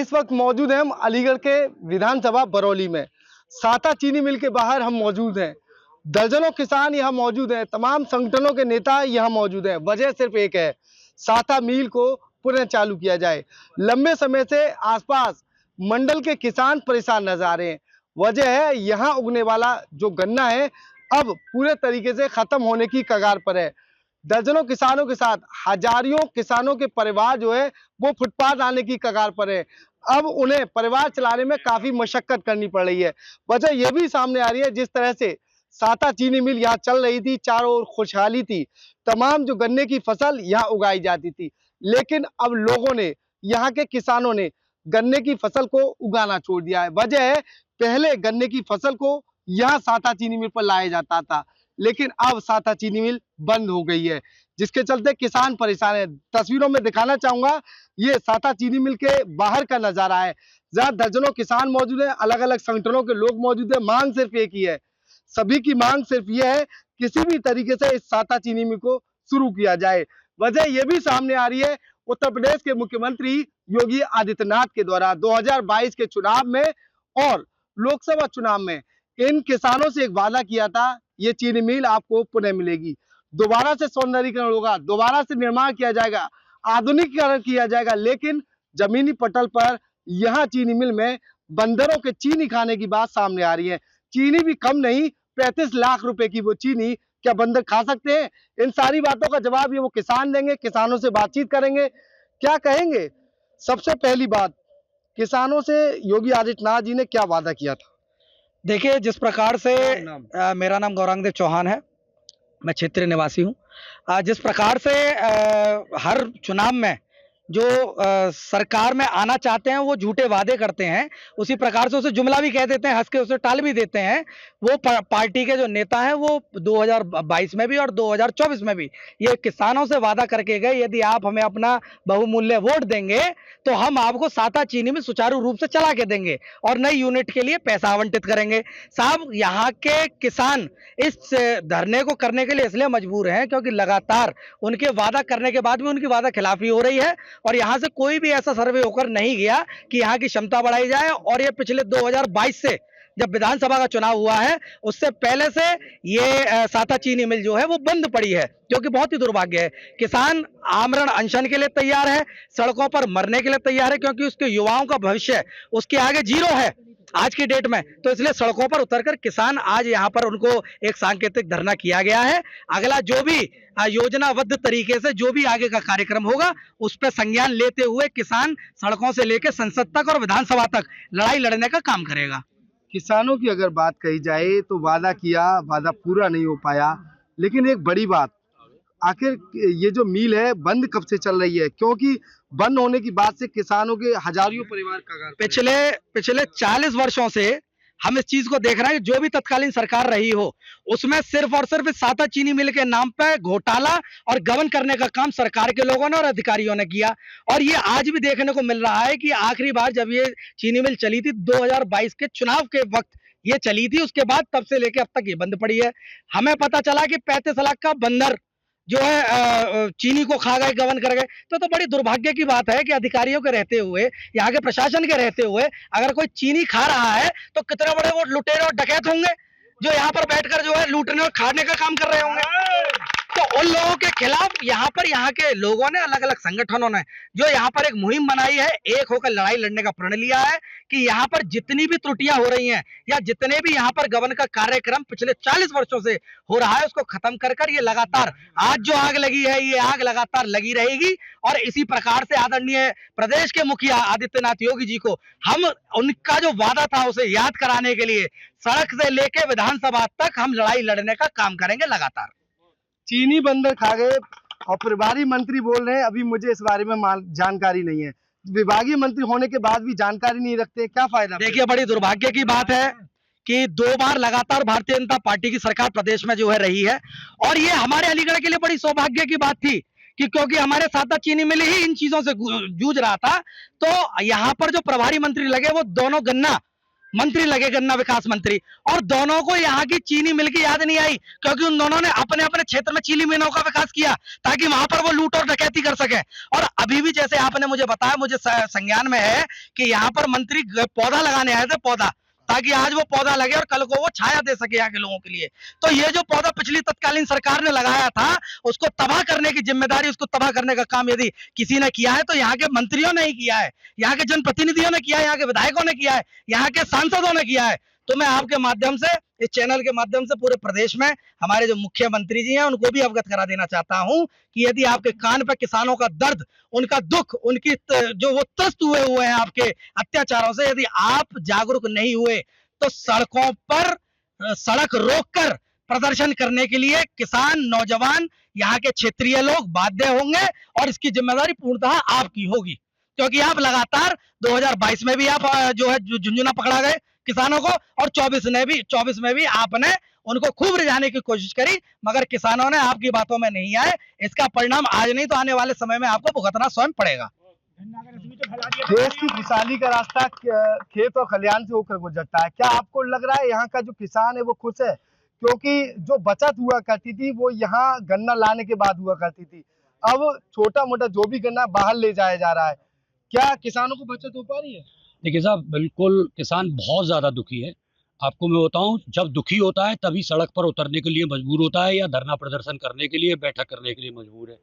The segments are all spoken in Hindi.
इस वक्त मौजूद हैं हम अलीगढ़ के विधानसभा बरौली में। साता चीनी मिल के बाहर हम मौजूद हैं। दर्जनों किसान यहाँ मौजूद हैं, तमाम संगठनों के नेता यहाँ मौजूद हैं। वजह सिर्फ एक है, साता मिल को पुनः चालू किया जाए। लंबे समय से आसपास मंडल के किसान परेशान नजर आ रहे हैं। वजह है यहाँ उगने वाला जो गन्ना है अब पूरे तरीके से खत्म होने की कगार पर है। दर्जनों किसानों के साथ हजारों किसानों के परिवार जो है वो फुटपाथ आने की कगार पर है। अब उन्हें परिवार चलाने में काफी मशक्कत करनी पड़ रही है। वजह यह भी सामने आ रही है, जिस तरह से साता चीनी मिल यहाँ चल रही थी, चारों ओर खुशहाली थी, तमाम जो गन्ने की फसल यहाँ उगाई जाती थी, लेकिन अब लोगों ने, यहाँ के किसानों ने गन्ने की फसल को उगाना छोड़ दिया है। वजह है पहले गन्ने की फसल को यहाँ साता चीनी मिल पर लाया जाता था, लेकिन अब साता चीनी मिल बंद हो गई है, जिसके चलते किसान परेशान है। तस्वीरों में दिखाना चाहूंगा, ये साता चीनी मिल के बाहर का नजारा है, जहां दर्जनों किसान मौजूद हैं, अलग अलग संगठनों के लोग मौजूद हैं। मांग सिर्फ एक ही है, सभी की मांग सिर्फ ये है, किसी भी तरीके से इस साता चीनी मिल को शुरू किया जाए। वजह यह भी सामने आ रही है, उत्तर प्रदेश के मुख्यमंत्री योगी आदित्यनाथ के द्वारा 2022 के चुनाव में और लोकसभा चुनाव में इन किसानों से एक वादा किया था, ये चीनी मिल आपको पुनः मिलेगी, दोबारा से सौंदर्यीकरण होगा, दोबारा से निर्माण किया जाएगा, आधुनिकीकरण किया जाएगा। लेकिन जमीनी पटल पर यहाँ चीनी मिल में बंदरों के चीनी खाने की बात सामने आ रही है। चीनी भी कम नहीं, 35 लाख रुपए की वो चीनी क्या बंदर खा सकते हैं? इन सारी बातों का जवाब ये वो किसान देंगे। किसानों से बातचीत करेंगे, क्या कहेंगे। सबसे पहली बात, किसानों से योगी आदित्यनाथ जी ने क्या वादा किया था? देखिए, जिस प्रकार से मेरा नाम गौरांग देव चौहान है, मैं क्षेत्रीय निवासी हूँ। जिस प्रकार से हर चुनाव में जो सरकार में आना चाहते हैं वो झूठे वादे करते हैं, उसी प्रकार से उसे जुमला भी कह देते हैं, हंस के उसे टाल भी देते हैं। वो पार्टी के जो नेता हैं वो 2022 में भी और 2024 में भी ये किसानों से वादा करके गए, यदि आप हमें अपना बहुमूल्य वोट देंगे तो हम आपको साता चीनी में सुचारू रूप से चला के देंगे और नई यूनिट के लिए पैसा आवंटित करेंगे। साहब, यहाँ के किसान इस धरने को करने के लिए इसलिए मजबूर हैं क्योंकि लगातार उनके वादा करने के बाद भी उनकी वादा खिलाफी हो रही है और यहां से कोई भी ऐसा सर्वे होकर नहीं गया कि यहां की क्षमता बढ़ाई जाए। और ये पिछले 2022 से जब विधानसभा का चुनाव हुआ है उससे पहले से ये साता चीनी मिल जो है वो बंद पड़ी है, जो कि बहुत ही दुर्भाग्य है। किसान आमरण अनशन के लिए तैयार है, सड़कों पर मरने के लिए तैयार है, क्योंकि उसके युवाओं का भविष्य उसके आगे जीरो है आज की डेट में। तो इसलिए सड़कों पर उतरकर किसान आज यहाँ पर उनको एक सांकेतिक धरना किया गया है। अगला जो भी योजनाबद्ध तरीके से जो भी आगे का कार्यक्रम होगा उस पर संज्ञान लेते हुए किसान सड़कों से लेकर संसद तक और विधानसभा तक लड़ाई लड़ने का काम करेगा। किसानों की अगर बात कही जाए तो वादा किया, वादा पूरा नहीं हो पाया। लेकिन एक बड़ी बात, आखिर ये जो मिल है बंद कब से चल रही है? क्योंकि बंद होने की बात से किसानों के हजारों परिवार का पिछले 40 वर्षों से हम इस चीज को देख रहे हैं कि जो भी तत्कालीन सरकार रही हो उसमें सिर्फ और सिर्फ साता चीनी मिल के नाम पे घोटाला और गबन करने का काम सरकार के लोगों ने और अधिकारियों ने किया। और ये आज भी देखने को मिल रहा है कि आखिरी बार जब ये चीनी मिल चली थी 2022 के चुनाव के वक्त ये चली थी, उसके बाद तब से लेके अब तक ये बंद पड़ी है। हमें पता चला कि 35 लाख का बंदर जो है चीनी को खा गए, गबन कर गए। तो बड़ी दुर्भाग्य की बात है कि अधिकारियों के रहते हुए, यहाँ के प्रशासन के रहते हुए अगर कोई चीनी खा रहा है तो कितने बड़े वो लुटेरे और डकैत होंगे जो यहाँ पर बैठकर जो है लूटने और खाने का काम कर रहे होंगे। तो उन लोगों के खिलाफ यहाँ के लोगों ने, अलग अलग संगठनों ने जो यहाँ पर एक मुहिम बनाई है, एक होकर लड़ाई लड़ने का प्रण लिया है कि यहाँ पर जितनी भी त्रुटियां हो रही हैं या जितने भी यहाँ पर गबन का कार्यक्रम पिछले 40 वर्षों से हो रहा है उसको खत्म कर ये लगातार, आज जो आग लगी है ये आग लगातार लगी रहेगी। और इसी प्रकार से आदरणीय प्रदेश के मुखिया आदित्यनाथ योगी जी को हम उनका जो वादा था उसे याद कराने के लिए सड़क से लेके विधानसभा तक हम लड़ाई लड़ने का काम करेंगे लगातार। चीनी बंदर खा गए और प्रभारी मंत्री बोल रहे हैं अभी मुझे इस बारे में जानकारी नहीं है। विभागीय मंत्री होने के बाद भी जानकारी नहीं रखते, क्या फायदा? देखिए, बड़ी दुर्भाग्य की बात है कि 2 बार लगातार भारतीय जनता पार्टी की सरकार प्रदेश में जो है रही है और ये हमारे अलीगढ़ के लिए बड़ी सौभाग्य की बात थी कि क्योंकि हमारे साता चीनी मिल ही इन चीजों से जूझ रहा था। तो यहाँ पर जो प्रभारी मंत्री लगे वो दोनों गन्ना मंत्री लगे गन्ना विकास मंत्री, और दोनों को यहाँ की चीनी मिल की याद नहीं आई, क्योंकि उन दोनों ने अपने अपने क्षेत्र में चीनी मिलों का विकास किया ताकि वहां पर वो लूट और डकैती कर सके। और अभी भी जैसे आपने मुझे बताया, मुझे संज्ञान में है कि यहाँ पर मंत्री पौधा लगाने आए थे, पौधा, ताकि आज वो पौधा लगे और कल को वो छाया दे सके यहाँ के लोगों के लिए। तो ये जो पौधा पिछली तत्कालीन सरकार ने लगाया था, उसको तबाह करने की जिम्मेदारी, उसको तबाह करने का काम यदि किसी ने किया है तो यहाँ के मंत्रियों ने ही किया है, यहाँ के जनप्रतिनिधियों ने किया है, यहाँ के विधायकों ने किया है, यहाँ के सांसदों ने किया है। तो मैं आपके माध्यम से, इस चैनल के माध्यम से पूरे प्रदेश में हमारे जो मुख्यमंत्री जी हैं उनको भी अवगत करा देना चाहता हूं कि यदि आपके कान पर किसानों का दर्द, उनका दुख, उनकी जो वो त्रस्त हुए हैं आपके अत्याचारों से, यदि आप जागरूक नहीं हुए तो सड़कों पर सड़क रोककर प्रदर्शन करने के लिए किसान, नौजवान, यहाँ के क्षेत्रीय लोग बाध्य होंगे, और इसकी जिम्मेदारी पूर्णतः आपकी होगी, क्योंकि आप लगातार 2022 में भी आप जो है झुंझुना पकड़ा गए किसानों को, और 24 में भी आपने उनको खूब रिझाने की कोशिश करी, मगर किसानों ने आपकी बातों में नहीं आए। इसका परिणाम आज नहीं तो आने वाले समय में आपको भुगतना स्वयं पड़ेगा। देश की खुशहाली का रास्ता खेत और खलिहान से होकर गुजरता है। क्या आपको लग रहा है यहाँ का जो किसान है वो खुश है? क्योंकि जो बचत हुआ करती थी वो यहाँ गन्ना लाने के बाद हुआ करती थी, अब छोटा मोटा जो भी गन्ना बाहर ले जाया जा रहा है। क्या किसानों को बचत हो पा रही है? देखिए साहब, बिल्कुल किसान बहुत ज़्यादा दुखी है। आपको मैं बताऊं, जब दुखी होता है तभी सड़क पर उतरने के लिए मजबूर होता है, या धरना प्रदर्शन करने के लिए, बैठक करने के लिए मजबूर है।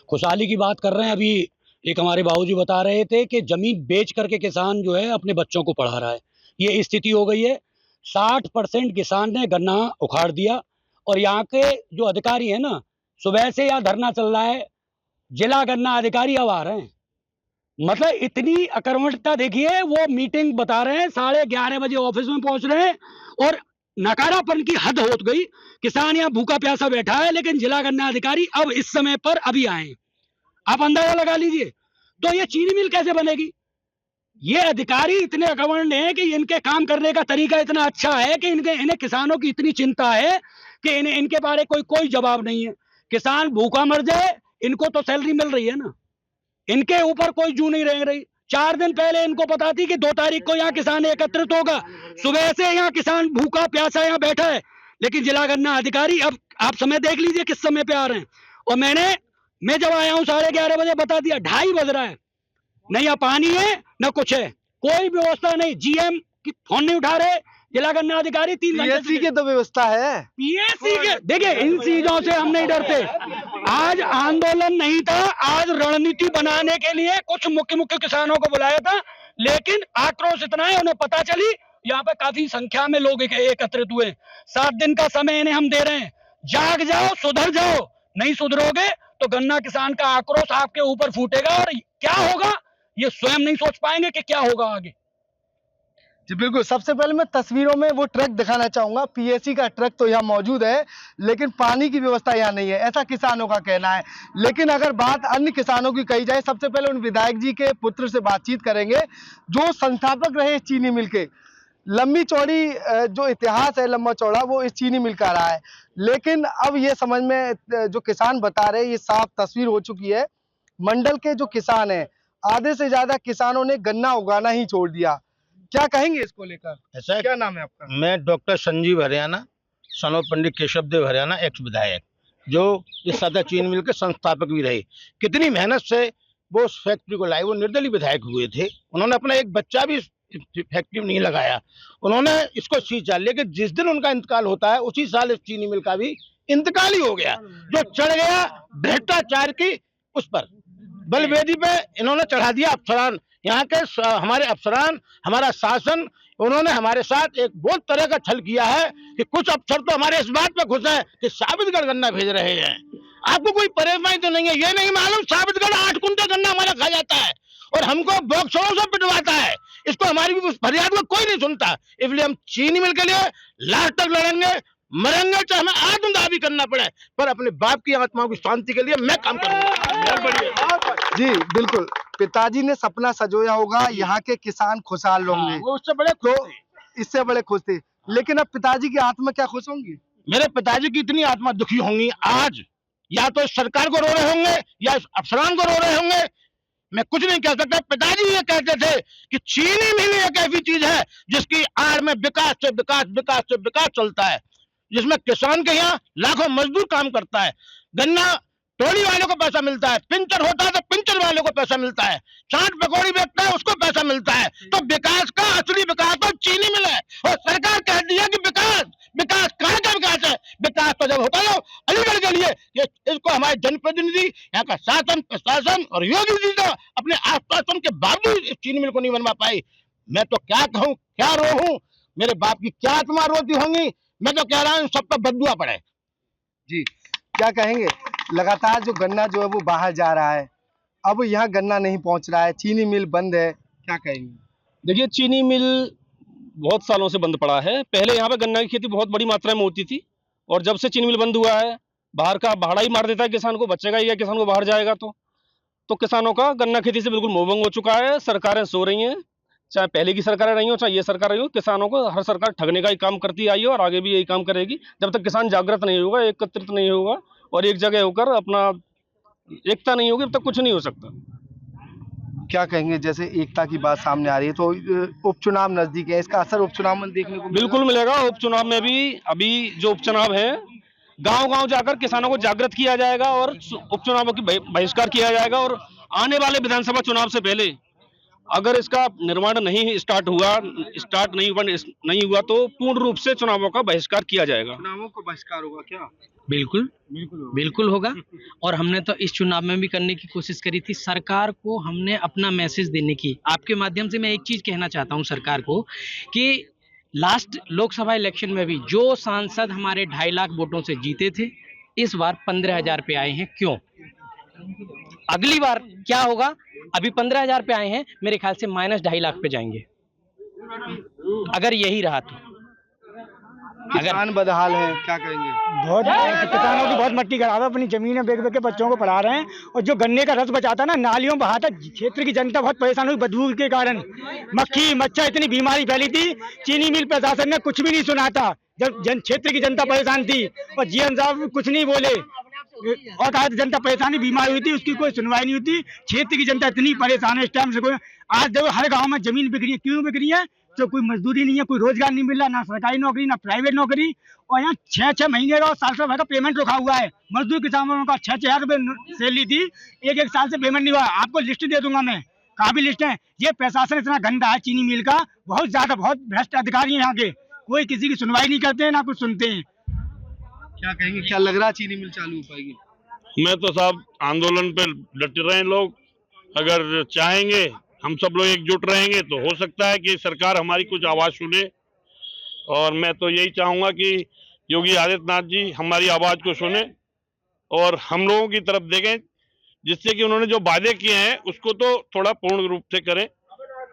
खुशहाली की बात कर रहे हैं, अभी एक हमारे बाबूजी बता रहे थे कि ज़मीन बेच करके किसान जो है अपने बच्चों को पढ़ा रहा है। ये स्थिति हो गई है। 60% किसान ने गन्ना उखाड़ दिया, और यहाँ के जो अधिकारी हैं ना, सुबह से यहाँ धरना चल रहा है, जिला गन्ना अधिकारी अब आ रहे हैं। मतलब इतनी अकर्मठता देखिए, वो मीटिंग बता रहे हैं 11:30 बजे ऑफिस में पहुंच रहे हैं, और नकारापन की हद हो गई। किसान यहाँ भूखा प्यासा बैठा है, लेकिन जिला गन्ना अधिकारी अब इस समय पर अभी आए। आप अंदाजा लगा लीजिए, तो ये चीनी मिल कैसे बनेगी? ये अधिकारी इतने अकर्मण्य हैं कि इनके काम करने का तरीका इतना अच्छा है कि इन्हें किसानों की इतनी चिंता है कि इनके बारे कोई जवाब नहीं है। किसान भूखा मर जाए, इनको तो सैलरी मिल रही है ना, इनके ऊपर कोई जू नहीं रह रही। 4 दिन पहले इनको पता थी कि 2 तारीख को यहाँ किसान एकत्रित होगा, सुबह से यहाँ किसान भूखा प्यासा यहाँ बैठा है, लेकिन जिला गन्ना अधिकारी अब आप समय देख लीजिए किस समय पे आ रहे हैं। और मैं जब आया हूँ 11:30 बजे, बता दिया 2:30 बज रहा है, न यहाँ पानी है न कुछ है, कोई व्यवस्था नहीं। जीएम की फोन नहीं उठा रहे, जिला गन्ना अधिकारी 3 घंटे की तो व्यवस्था है। पीएससी के देखिए, इन चीजों से हम नहीं डरते। आज आंदोलन नहीं था, आज रणनीति बनाने के लिए कुछ मुख्य किसानों को बुलाया था, लेकिन आक्रोश इतना है, उन्हें पता चली यहाँ पे काफी संख्या में लोग एकत्रित हुए। 7 दिन का समय इन्हें हम दे रहे हैं, जाग जाओ, सुधर जाओ। नहीं सुधरोगे तो गन्ना किसान का आक्रोश आपके ऊपर फूटेगा, और क्या होगा ये स्वयं नहीं सोच पाएंगे कि क्या होगा आगे। जी बिल्कुल। सबसे पहले मैं तस्वीरों में वो ट्रक दिखाना चाहूंगा। पीएससी का ट्रक तो यहाँ मौजूद है, लेकिन पानी की व्यवस्था यहाँ नहीं है, ऐसा किसानों का कहना है। लेकिन अगर बात अन्य किसानों की कही जाए, सबसे पहले उन विधायक जी के पुत्र से बातचीत करेंगे जो संस्थापक रहे चीनी मिल के। लंबी चौड़ी जो इतिहास है, लंबा चौड़ा, वो इस चीनी मिल का रहा है। लेकिन अब ये समझ में जो किसान बता रहे, ये साफ तस्वीर हो चुकी है। मंडल के जो किसान है, आधे से ज्यादा किसानों ने गन्ना उगाना ही छोड़ दिया। क्या कहेंगे इसको लेकर? ऐसा क्या नाम है आपका? मैं doctor Sanjeev Haryana, son of Pandit Keshav Dev Haryana, ex विधायक, जो इस सादा चीनी मिल के संस्थापक भी रहे। कितनी मेहनत से वो उस फैक्ट्री को लाए। वो निर्दलीय विधायक हुए थे, उन्होंने अपना एक बच्चा भी फैक्ट्री में नहीं लगाया। उन्होंने इसको सीज डाल लिया कि जिस दिन उनका इंतकाल होता है उसी साल इस चीनी मिल का भी इंतकाल ही हो गया। जो चढ़ गया भ्रष्टाचार की उस पर बलवेदी पे इन्होंने चढ़ा दिया अफसरान। यहाँ के हमारे अफसरान, हमारा शासन, उन्होंने हमारे साथ एक बहुत तरह का छल किया है कि कुछ अफसर तो हमारे इस बात पे खुश हैं कि साबितगढ़ गन्ना भेज रहे हैं। आपको कोई परेशानी तो नहीं है? ये नहीं मालूम साबितगढ़ 8 कुंटल गन्ना हमारा खा जाता है और हमको बॉक्सरों से पिटवाता है। इसको हमारी भी फरियाद को कोई नहीं सुनता। इसलिए हम चीनी मिल के लिए लास्ट तक लड़ेंगे, मरेंगे, चाहे हमें आत्मदाह भी करना पड़े, पर अपने बाप की आत्माओं की शांति के लिए मैं काम करूंगा। जी बिल्कुल। पिताजी ने सपना सजोया होगा यहाँ के किसान खुशहाल होंगे, वो उससे बड़े तो इससे बड़े खुश थे। लेकिन अब पिताजी की आत्मा क्या खुश होंगी? मेरे पिताजी की इतनी आत्मा दुखी होंगी आज, या तो सरकार को रो रहे होंगे या अफसरान को रो रहे होंगे। मैं कुछ नहीं कह सकता। पिताजी ये कहते थे कि चीनी मिल एक ऐसी चीज है जिसकी आड़ में विकास से विकास, विकास से विकास चलता है, जिसमें किसान के यहाँ लाखों मजदूर काम करता है, गन्ना टोली वालों को पैसा मिलता है, पिंचर होता है तो पिंचर वालों को पैसा मिलता है, चाट पकौड़ी बेचता है उसको पैसा मिलता है। तो विकास का असली विकास तो चीनी मिल है। और सरकार कह दिया कि विकास, विकास कहाँ का विकास है? विकास तो जब होता है अलीगढ़ के लिए। ये इसको हमारे जनप्रतिनिधि, यहाँ का शासन प्रशासन और योगी जी तो अपने आश्वासन के बावजूद इस चीनी मिल को नहीं बनवा पाई। मैं तो क्या कहूँ, क्या रोहूं, मेरे बाप की क्या आत्मा रोती होंगी। मैं तो कह रहा हूँ सबका बदुआ पड़े। जी, क्या कहेंगे? लगातार जो गन्ना जो है वो बाहर जा रहा है, अब यहाँ गन्ना नहीं पहुँच रहा है, चीनी मिल बंद है, क्या कहेंगे? देखिए, चीनी मिल बहुत सालों से बंद पड़ा है। पहले यहाँ पे गन्ना की खेती बहुत बड़ी मात्रा में होती थी, और जब से चीनी मिल बंद हुआ है, बाहर का भाड़ा ही मार देता है किसान को, बचेगा ही क्या किसान को बाहर जाएगा तो किसानों का गन्ना खेती से बिल्कुल मोहभंग हो चुका है। सरकारें सो रही हैं, चाहे पहले की सरकारें रही हो चाहे ये सरकार रही हो, किसानों को हर सरकार ठगने का ही काम करती आई है और आगे भी यही काम करेगी। जब तक किसान जागृत नहीं होगा, एकत्रित नहीं होगा और एक जगह होकर अपना एकता नहीं होगी, तब तक कुछ नहीं हो सकता। क्या कहेंगे? जैसे एकता की बात सामने आ रही है तो उपचुनाव नजदीक है, इसका असर उपचुनाव में देखने को बिल्कुल मिलेगा। उपचुनाव में भी अभी जो उपचुनाव है, गांव-गांव जाकर किसानों को जागृत किया जाएगा और उपचुनावों की बहिष्कार किया जाएगा। और आने वाले विधानसभा चुनाव से पहले अगर इसका निर्माण नहीं हुआ तो पूर्ण रूप से चुनावों का बहिष्कार किया जाएगा। चुनावों को बहिष्कार होगा क्या? बिल्कुल होगा। और हमने तो इस चुनाव में भी करने की कोशिश करी थी। सरकार को हमने अपना मैसेज देने की, आपके माध्यम से मैं एक चीज कहना चाहता हूं सरकार को कि लास्ट लोकसभा इलेक्शन में भी जो सांसद हमारे 2.5 लाख वोटों से जीते थे, इस बार 15,000 पे आए हैं। क्यों? अगली बार क्या होगा? अभी 15,000 पे आए हैं, मेरे ख्याल से -2.5 लाख पे जाएंगे अगर यही रहा तो। किसान बदहाल है, क्या कहेंगे? बहुत किसानों की बहुत मट्टी खराब है, अपनी जमीनें बेच के बच्चों को पढ़ा रहे हैं। और जो गन्ने का रस बचाता ना, नालियों में बहाता, क्षेत्र की जनता बहुत परेशान हुई बदबू के कारण। मक्खी मच्छर इतनी बीमारी फैली थी, चीनी मिल प्रशासन ने कुछ भी नहीं सुना था जब क्षेत्र की जनता परेशान थी, और जीएम साहब कुछ नहीं बोले और कहा जनता परेशानी बीमार हुई थी, उसकी कोई सुनवाई नहीं होती। क्षेत्र की जनता इतनी परेशान है इस टाइम से। कोई आज देखो हर गाँव में जमीन बिक रही है, क्यों बिक रही है? तो कोई मजदूरी नहीं है, कोई रोजगार नहीं मिल रहा, ना सरकारी नौकरी ना प्राइवेट नौकरी। और यहाँ 6-6 महीने का और साल भर का पेमेंट रुका हुआ है। मजदूर किसानों का 6,000 रुपये सैलरी थी, एक साल से पेमेंट नहीं हुआ। आपको लिस्ट दे दूंगा मैं, काफी लिस्ट है। ये प्रशासन इतना गंदा है चीनी मिल का, बहुत ज्यादा, बहुत भ्रष्ट अधिकारी है यहाँ के। कोई किसी की सुनवाई नहीं करते हैं, ना कुछ सुनते हैं। क्या कहेंगे? क्या लग रहा है चीनी मिल चालू हो पाएगी? मैं तो साहब आंदोलन पे डटे रहे लोग, अगर चाहेंगे हम सब लोग एकजुट रहेंगे तो हो सकता है कि सरकार हमारी कुछ आवाज़ सुने। और मैं तो यही चाहूँगा कि योगी आदित्यनाथ जी हमारी आवाज़ को सुने और हम लोगों की तरफ देखें, जिससे कि उन्होंने जो वादे किए हैं उसको तो थोड़ा पूर्ण रूप से करें।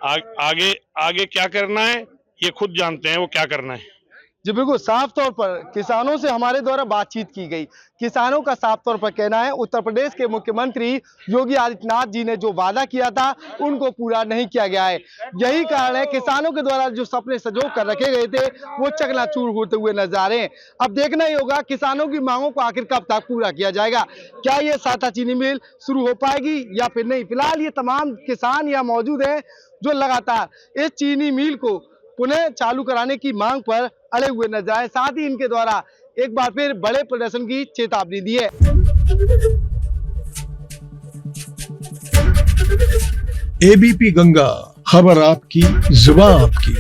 आगे क्या करना है ये खुद जानते हैं वो क्या करना है। जी बिल्कुल, साफ तौर पर किसानों से हमारे द्वारा बातचीत की गई। किसानों का साफ तौर पर कहना है उत्तर प्रदेश के मुख्यमंत्री योगी आदित्यनाथ जी ने जो वादा किया था उनको पूरा नहीं किया गया है। यही कारण है किसानों के द्वारा जो सपने संजो कर रखे गए थे वो चकनाचूर होते हुए नजर आ रहे हैं। अब देखना ही होगा किसानों की मांगों को आखिर कब तक पूरा किया जाएगा। क्या ये साता चीनी मिल शुरू हो पाएगी या फिर नहीं? फिलहाल ये तमाम किसान यहाँ मौजूद हैं जो लगातार इस चीनी मिल को पुनः चालू कराने की मांग पर अड़े हुए नजर आए। साथ ही इनके द्वारा एक बार फिर बड़े प्रदर्शन की चेतावनी दी है। एबीपी गंगा, खबर आपकी, जुबान आपकी।